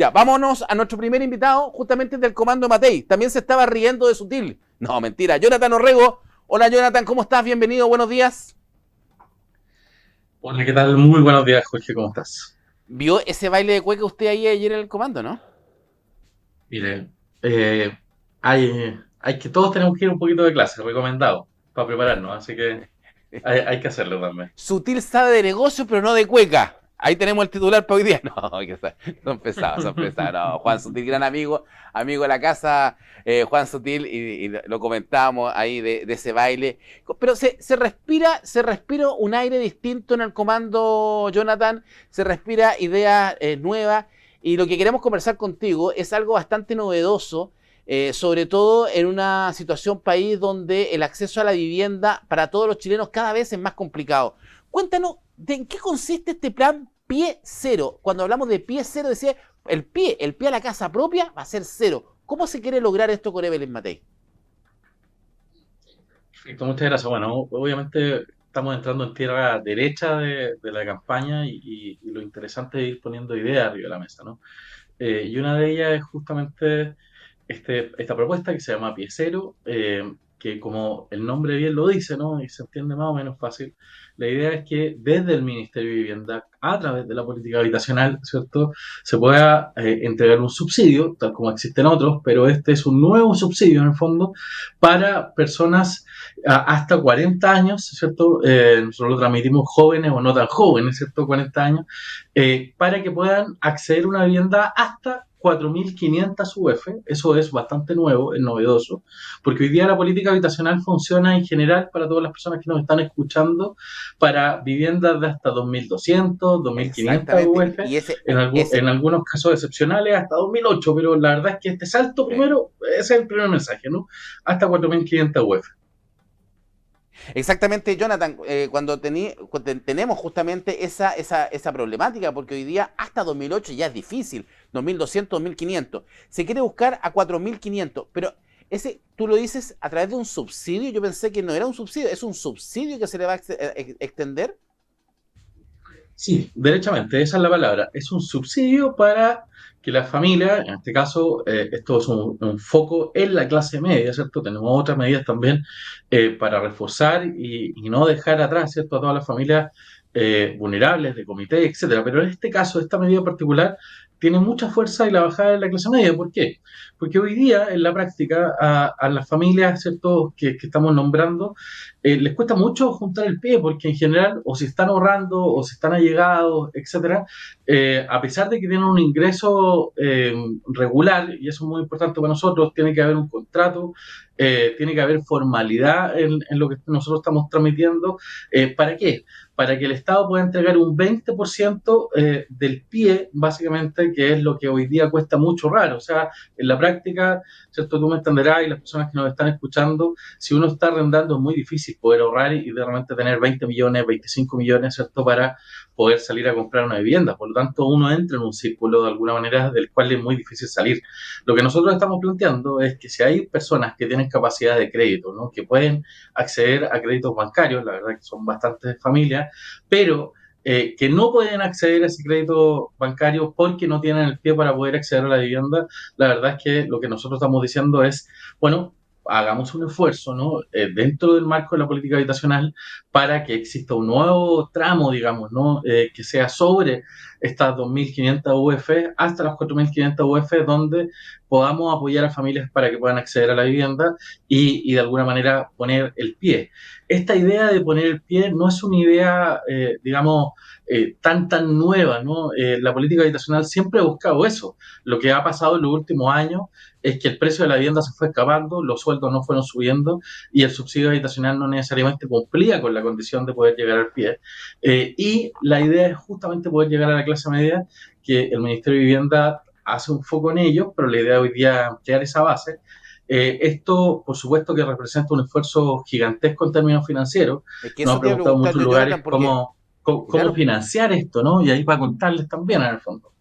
Ya, vámonos a nuestro primer invitado, justamente del Comando Matei. También se estaba riendo de Sutil. No, mentira. Jonathan Orrego. Hola, Jonathan, ¿cómo estás? Bienvenido, buenos días. Hola, ¿qué tal? Muy buenos días, Jorge, ¿cómo estás? ¿Vio ese baile de cueca usted ahí ayer en el Comando, no? Mire, eh, hay que todos tenemos que ir un poquito de clase, recomendado, para prepararnos, así que hay que hacerlo también. Sutil sabe de negocio, pero no de cueca. Ahí tenemos el titular para hoy día. No, son pesados, son pesados. No, Juan Sutil, gran amigo, amigo de la casa, Juan Sutil, y lo comentábamos ahí de ese baile. Pero se respira un aire distinto en el Comando, Jonathan, se respira ideas nuevas, y lo que queremos conversar contigo es algo bastante novedoso, sobre todo en una situación país donde el acceso a la vivienda para todos los chilenos cada vez es más complicado. Cuéntanos, ¿de en qué consiste este plan Pie Cero? Cuando hablamos de Pie Cero, decía, el pie a la casa propia va a ser cero. ¿Cómo se quiere lograr esto con Evelyn Matei? Perfecto, muchas gracias. Bueno, obviamente estamos entrando en tierra derecha de la campaña y lo interesante es ir poniendo ideas arriba de la mesa, ¿no? Y una de ellas es justamente esta propuesta que se llama Pie Cero, que como el nombre bien lo dice, ¿no? Y se entiende más o menos fácil, la idea es que desde el Ministerio de Vivienda, a través de la política habitacional, ¿cierto?, se pueda entregar un subsidio, tal como existen otros, pero este es un nuevo subsidio en el fondo para personas hasta 40 años, ¿cierto? Nosotros lo transmitimos jóvenes o no tan jóvenes, ¿cierto? 40 años, para que puedan acceder a una vivienda hasta 4.500 UF. Eso es bastante nuevo, es novedoso, porque hoy día la política habitacional funciona en general para todas las personas que nos están escuchando para viviendas de hasta 2.200, 2.500 Exactamente. UF, Y ese, en algunos casos excepcionales hasta 2.008, pero la verdad es que este salto sí. primero, ese es el primer mensaje, ¿no? Hasta 4.500 UF. Exactamente, Jonathan, cuando tenemos justamente esa problemática, porque hoy día hasta 2008 ya es difícil, 2200, 2500. Se quiere buscar a 4500, pero tú lo dices a través de un subsidio. Yo pensé que no era un subsidio, es un subsidio que se le va a extender. Sí, derechamente, esa es la palabra. Es un subsidio para que las familias, en este caso, esto es un foco en la clase media, ¿cierto? Tenemos otras medidas también para reforzar y no dejar atrás, ¿cierto?, a todas las familias vulnerables, de comité, etcétera. Pero en este caso, esta medida particular tiene mucha fuerza y la bajada en la clase media. ¿Por qué? Porque hoy día, en la práctica, a las familias, ¿cierto?, que estamos nombrando, les cuesta mucho juntar el pie, porque en general, o si están ahorrando, o si están allegados, etcétera, a pesar de que tienen un ingreso regular, y eso es muy importante para nosotros, tiene que haber un contrato, tiene que haber formalidad en lo que nosotros estamos transmitiendo. ¿Para qué? Para que el Estado pueda entregar un 20% del pie, básicamente, que es lo que hoy día cuesta mucho raro. O sea, en la práctica, ¿cierto? Tú me entenderás y las personas que nos están escuchando, si uno está arrendando es muy difícil poder ahorrar y de repente tener 20 millones, 25 millones, ¿cierto?, para poder salir a comprar una vivienda. Por lo tanto, uno entra en un círculo de alguna manera del cual es muy difícil salir. Lo que nosotros estamos planteando es que si hay personas que tienen capacidad de crédito, ¿no?, que pueden acceder a créditos bancarios, la verdad que son bastantes familias, pero que no pueden acceder a ese crédito bancario porque no tienen el pie para poder acceder a la vivienda, la verdad es que lo que nosotros estamos diciendo es, bueno, hagamos un esfuerzo, ¿no?, dentro del marco de la política habitacional para que exista un nuevo tramo, digamos, ¿no?, que sea sobre estas 2.500 UF hasta las 4.500 UF, donde podamos apoyar a familias para que puedan acceder a la vivienda y de alguna manera poner el pie. Esta idea de poner el pie no es una idea, digamos, tan nueva, ¿no? La política habitacional siempre ha buscado eso. Lo que ha pasado en los últimos años es que el precio de la vivienda se fue escapando, los sueldos no fueron subiendo y el subsidio habitacional no necesariamente cumplía con la condición de poder llegar al pie. Y la idea es justamente poder llegar a la clase media, que el Ministerio de Vivienda hace un foco en ello, pero la idea hoy día es ampliar esa base. Esto, por supuesto, que representa un esfuerzo gigantesco en términos financieros. Es que Nos eso han te iba a preguntado en preguntar muchos yo, Jonathan, lugares porque, cómo claro, financiar esto, ¿no? Y ahí para contarles también, en el fondo.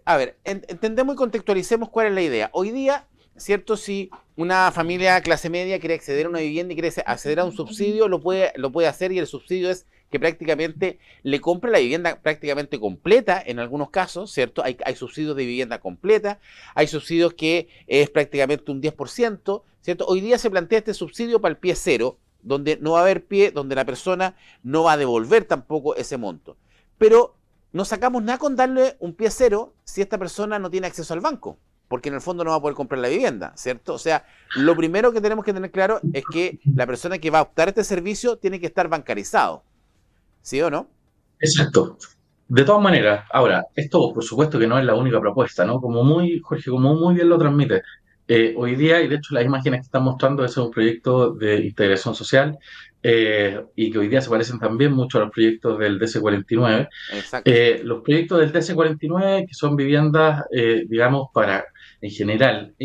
a ver, entendemos y contextualicemos cuál es la idea. Hoy día, ¿cierto? Si una familia clase media quiere acceder a una vivienda y quiere acceder a un subsidio, lo puede hacer, y el subsidio es que prácticamente le compra la vivienda prácticamente completa en algunos casos, ¿cierto? Hay subsidios de vivienda completa, hay subsidios que es prácticamente un 10%, ¿cierto? Hoy día se plantea este subsidio para el pie cero, donde no va a haber pie, donde la persona no va a devolver tampoco ese monto. Pero no sacamos nada con darle un pie cero si esta persona no tiene acceso al banco, porque en el fondo no va a poder comprar la vivienda, ¿cierto? O sea, lo primero que tenemos que tener claro es que la persona que va a optar a este servicio tiene que estar bancarizado, ¿sí o no? Exacto. De todas maneras, ahora, esto por supuesto que no es la única propuesta, ¿no? Jorge, como muy bien lo transmite, hoy día, y de hecho las imágenes que están mostrando, ese es un proyecto de integración social, y que hoy día se parecen también mucho a los proyectos del DC49. Exacto. Los proyectos del DC49, que son viviendas, digamos, para, en general,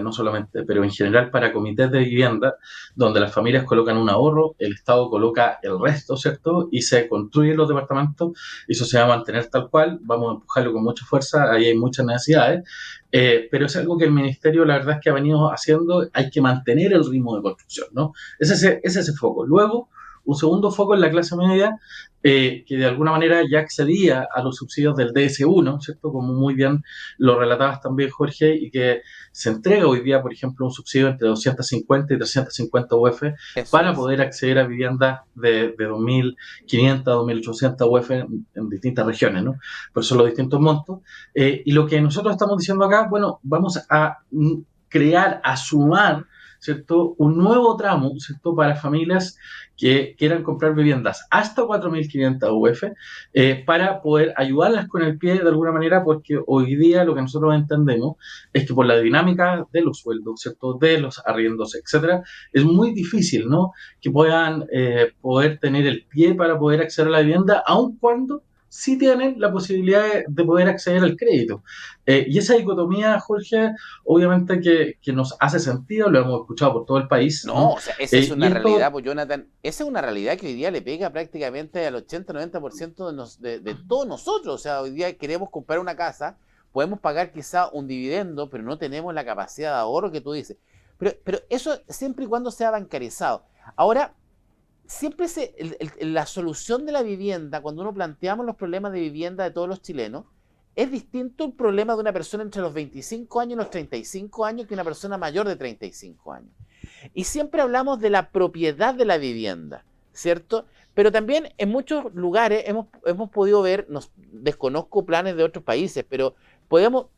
no solamente, pero en general para comités de vivienda, donde las familias colocan un ahorro, el Estado coloca el resto, ¿cierto? Y se construyen los departamentos, y eso se va a mantener tal cual, vamos a empujarlo con mucha fuerza, ahí hay muchas necesidades, pero es algo que el Ministerio, la verdad es que ha venido haciendo, hay que mantener el ritmo de construcción, ¿no? Es ese foco. Luego, un segundo foco en la clase media, que de alguna manera ya accedía a los subsidios del DS1, ¿cierto? Como muy bien lo relatabas también, Jorge, y que se entrega hoy día, por ejemplo, un subsidio entre 250 y 350 UF Eso para es. poder acceder a viviendas de 2.500, 2.800 UF en distintas regiones, ¿no? Por eso los distintos montos. Y lo que nosotros estamos diciendo acá, bueno, vamos a crear, a sumar, ¿cierto? Un nuevo tramo, ¿cierto? Para familias que quieran comprar viviendas hasta 4.500 UF, para poder ayudarlas con el pie de alguna manera, porque hoy día lo que nosotros entendemos es que por la dinámica de los sueldos, ¿cierto? De los arriendos, etcétera, es muy difícil, ¿no? Que puedan poder tener el pie para poder acceder a la vivienda, aun cuando sí tienen la posibilidad de poder acceder al crédito. Y esa dicotomía, Jorge, obviamente que nos hace sentido, lo hemos escuchado por todo el país, No, ¿no? o sea, esa es Y una realidad, esto, pues Jonathan, esa es una realidad que hoy día le pega prácticamente al 80-90% de todos nosotros. O sea, hoy día queremos comprar una casa, podemos pagar quizá un dividendo, pero no tenemos la capacidad de ahorro que tú dices. Pero eso siempre y cuando sea bancarizado. Ahora, siempre la solución de la vivienda, cuando uno planteamos los problemas de vivienda de todos los chilenos, es distinto el problema de una persona entre los 25 años y los 35 años que una persona mayor de 35 años. Y siempre hablamos de la propiedad de la vivienda, ¿cierto? Pero también en muchos lugares hemos podido ver, desconozco planes de otros países, pero podemos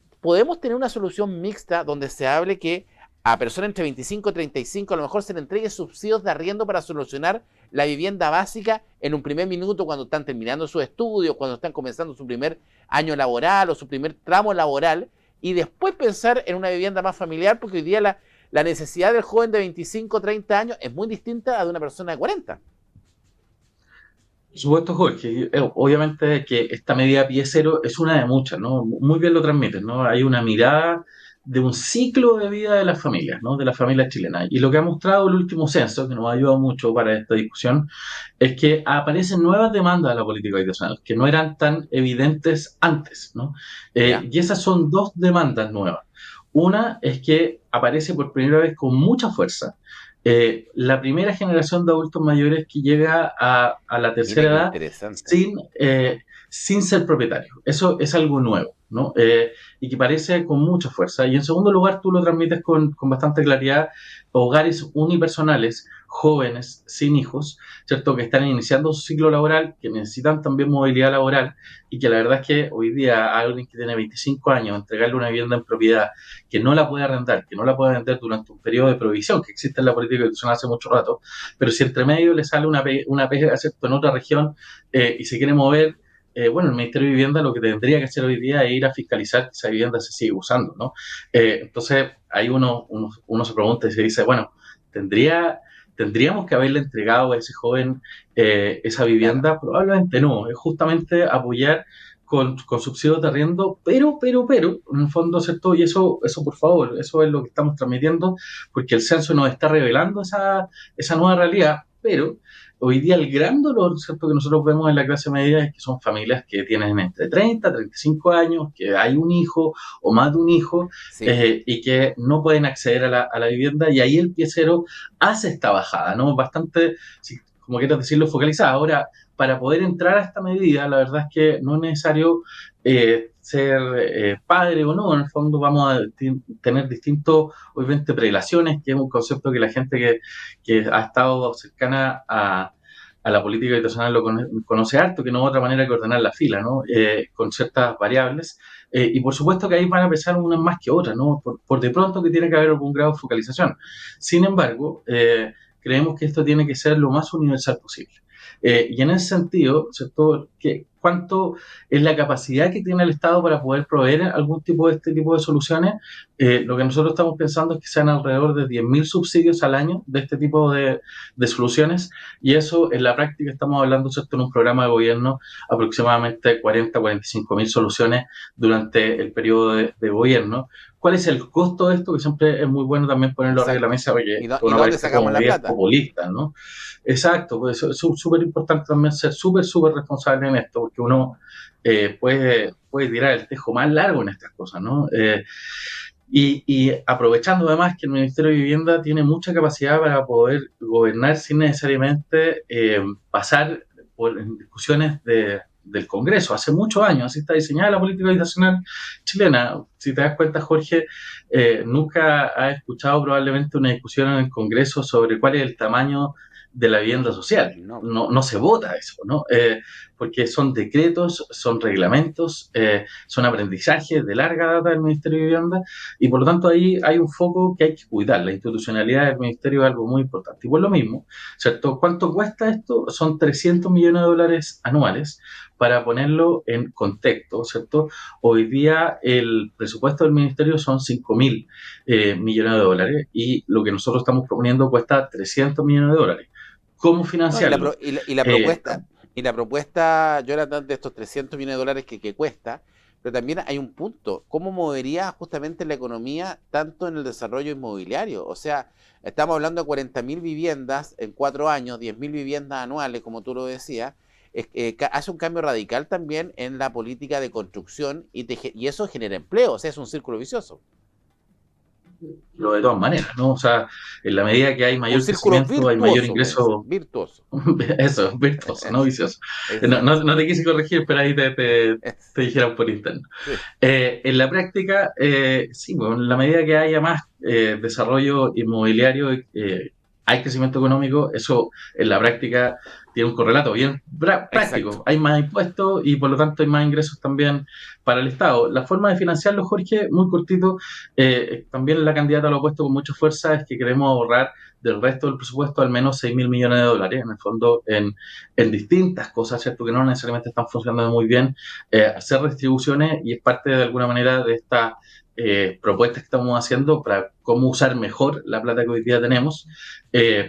tener una solución mixta donde se hable que a personas entre 25 y 35 a lo mejor se le entregue subsidios de arriendo para solucionar la vivienda básica en un primer minuto cuando están terminando sus estudios, cuando están comenzando su primer año laboral o su primer tramo laboral, y después pensar en una vivienda más familiar, porque hoy día la necesidad del joven de 25 o 30 años es muy distinta a la de una persona de 40. por supuesto, Jorge, obviamente que esta medida pie cero es una de muchas, ¿no? Muy bien lo transmiten, ¿no? Hay una mirada de un ciclo de vida de las familias, ¿no? De las familias chilenas. Y lo que ha mostrado el último censo, que nos ha ayudado mucho para esta discusión, es que aparecen nuevas demandas de la política habitacional, que no eran tan evidentes antes, ¿no? ¿Ya? Y esas son dos demandas nuevas. Una es que aparece por primera vez con mucha fuerza la primera generación de adultos mayores que llega a la Mira tercera qué edad interesante. sin ser propietario. Eso es algo nuevo, ¿no? Y que parece con mucha fuerza. Y en segundo lugar, tú lo transmites con bastante claridad, hogares unipersonales, jóvenes, sin hijos, ¿cierto? Que están iniciando su ciclo laboral, que necesitan también movilidad laboral, y que la verdad es que hoy día a alguien que tiene 25 años, entregarle una vivienda en propiedad, que no la puede arrendar, que no la puede vender durante un periodo de provisión que existe en la política institucional hace mucho rato, pero si entre medio le sale una pega, ¿cierto? En otra región, y se quiere mover, bueno, el Ministerio de Vivienda lo que tendría que hacer hoy día es ir a fiscalizar que esa vivienda se sigue usando, ¿no? Entonces, ahí uno se pregunta y se dice, bueno, ¿tendríamos que haberle entregado a ese joven esa Claro. vivienda? Probablemente no, es justamente apoyar con subsidios de arriendo, pero, en el fondo, ¿cierto? Y eso, por favor, eso es lo que estamos transmitiendo, porque el censo nos está revelando esa nueva realidad, pero hoy día el gran dolor, ¿cierto?, que nosotros vemos en la clase media es que son familias que tienen entre 30 y 35 años, que hay un hijo o más de un hijo, Sí. y que no pueden acceder a la vivienda, y ahí el piecero hace esta bajada, ¿no? Bastante, como quieras decirlo, focalizada. Ahora, para poder entrar a esta medida, la verdad es que no es necesario ser padre o no. En el fondo vamos a tener distintos, obviamente, prelaciones, que es un concepto que la gente que ha estado cercana a la política habitacional lo conoce harto, que no es otra manera que ordenar la fila, ¿no? Con ciertas variables. Y por supuesto que ahí van a pesar unas más que otras, ¿no? Por de pronto que tiene que haber algún grado de focalización. Sin embargo, creemos que esto tiene que ser lo más universal posible. Y en ese sentido, ¿cierto? ¿Cuánto es la capacidad que tiene el Estado para poder proveer algún tipo de este tipo de soluciones? Lo que nosotros estamos pensando es que sean alrededor de 10.000 subsidios al año de este tipo de soluciones, y eso en la práctica estamos hablando, ¿cierto?, en un programa de gobierno aproximadamente 45.000 soluciones durante el periodo de gobierno. ¿Cuál es el costo de esto? Que siempre es muy bueno también ponerlo arriba de la mesa, porque ¿Y no dónde parezca como sacamos la medidas plata? populistas, ¿no? Exacto, pues es súper importante también ser súper responsable en esto, porque uno puede tirar el tejo más largo en estas cosas, ¿no? Y aprovechando además que el Ministerio de Vivienda tiene mucha capacidad para poder gobernar sin necesariamente pasar por discusiones del Congreso. Hace muchos años así está diseñada la política habitacional chilena. Si te das cuenta, Jorge, nunca has escuchado probablemente una discusión en el Congreso sobre cuál es el tamaño de la vivienda social. No. No se vota eso, ¿no? Porque son decretos, son reglamentos, son aprendizajes de larga data del Ministerio de Vivienda, y por lo tanto ahí hay un foco que hay que cuidar. La institucionalidad del Ministerio es algo muy importante. Y por lo mismo, ¿cierto? ¿Cuánto cuesta esto? Son 300 millones de dólares anuales. Para ponerlo en contexto, ¿cierto? Hoy día el presupuesto del Ministerio son 5.000 millones de dólares, y lo que nosotros estamos proponiendo cuesta 300 millones de dólares. ¿Cómo No, financiarlo? y la propuesta, Jonathan, de estos 300 millones de dólares que cuesta, pero también hay un punto, ¿cómo movería justamente la economía tanto en el desarrollo inmobiliario? O sea, estamos hablando de 40.000 viviendas en 4 años, 10.000 viviendas anuales, como tú lo decías, hace un cambio radical también en la política de construcción y eso genera empleo, o sea, es un círculo vicioso. Lo de todas maneras, ¿no? O sea, en la medida que hay Un mayor círculo crecimiento, hay mayor virtuoso, puede ser, ingreso. virtuoso. Eso, virtuoso, no vicioso. Exacto. No te quise corregir, pero ahí te dijeron por interno. Sí. En la práctica, sí, bueno, en la medida que haya más desarrollo inmobiliario, hay crecimiento económico, eso en la práctica tiene un correlato bien práctico. Exacto. Hay más impuestos y por lo tanto hay más ingresos también para el Estado. La forma de financiarlo, Jorge, muy cortito, también la candidata lo ha puesto con mucha fuerza, es que queremos ahorrar del resto del presupuesto al menos 6.000 millones de dólares, en el fondo, en distintas cosas, ¿cierto?, que no necesariamente están funcionando muy bien, hacer redistribuciones, y es parte de alguna manera de esta propuestas que estamos haciendo para cómo usar mejor la plata que hoy día tenemos,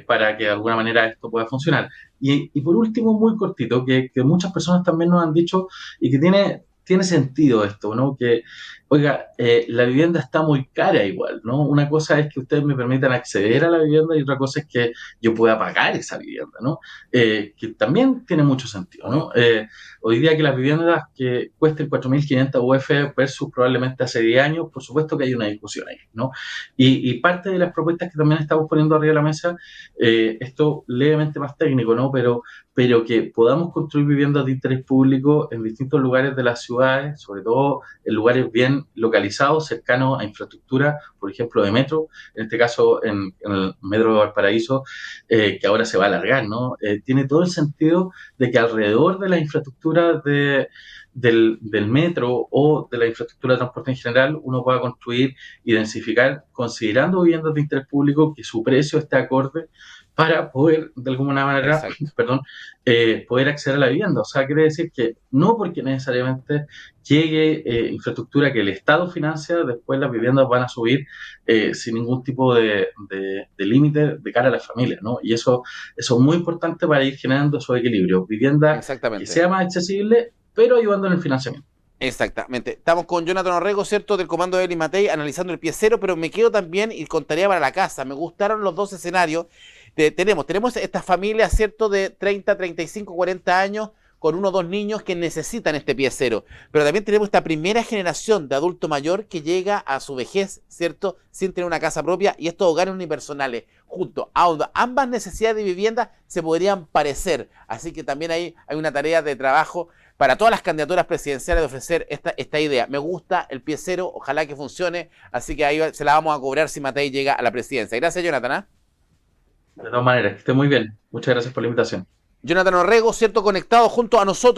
para que de alguna manera esto pueda funcionar. Y por último, muy cortito, que muchas personas también nos han dicho, y que tiene sentido esto, ¿no? Que, oiga, la vivienda está muy cara igual, ¿no? Una cosa es que ustedes me permitan acceder a la vivienda, y otra cosa es que yo pueda pagar esa vivienda, ¿no? Que también tiene mucho sentido, ¿no? Hoy día que las viviendas que cuesten 4.500 UF versus probablemente hace 10 años, por supuesto que hay una discusión ahí, ¿no? Y parte de las propuestas que también estamos poniendo arriba de la mesa, esto levemente más técnico, ¿no? Pero que podamos construir viviendas de interés público en distintos lugares de las ciudades, sobre todo en lugares bien localizados, cercanos a infraestructura, por ejemplo, de metro, en este caso en el metro de Valparaíso, que ahora se va a alargar, ¿no? Tiene todo el sentido de que alrededor de la infraestructura del metro o de la infraestructura de transporte en general, uno pueda construir y densificar, considerando viviendas de interés público, que su precio esté acorde para poder, de alguna manera, Exacto. perdón, poder acceder a la vivienda. O sea, quiere decir que no porque necesariamente llegue infraestructura que el Estado financia, después las viviendas van a subir sin ningún tipo de límite de cara a las familias, ¿no? Y eso es muy importante para ir generando esos equilibrios. Vivienda que Exactamente. sea más accesible, pero ayudando en el financiamiento. Exactamente. Estamos con Jonathan Orrego, ¿cierto? Del Comando de Eli Matei, analizando el pie cero, pero me quedo también y con tarea para la casa. Me gustaron los dos escenarios. Tenemos estas familias, ¿cierto? De 30, 35, 40 años con 1 o 2 niños que necesitan este pie cero. Pero también tenemos esta primera generación de adulto mayor que llega a su vejez, ¿cierto? Sin tener una casa propia, y estos hogares unipersonales, junto a ambas necesidades de vivienda, se podrían parecer. Así que también hay una tarea de trabajo para todas las candidaturas presidenciales de ofrecer esta idea. Me gusta el pie cero, ojalá que funcione, así que ahí se la vamos a cobrar si Matei llega a la presidencia. Gracias, Jonathan. ¿Ah? De todas maneras, que esté muy bien. Muchas gracias por la invitación. Jonathan Orrego, ¿cierto? Conectado junto a nosotros.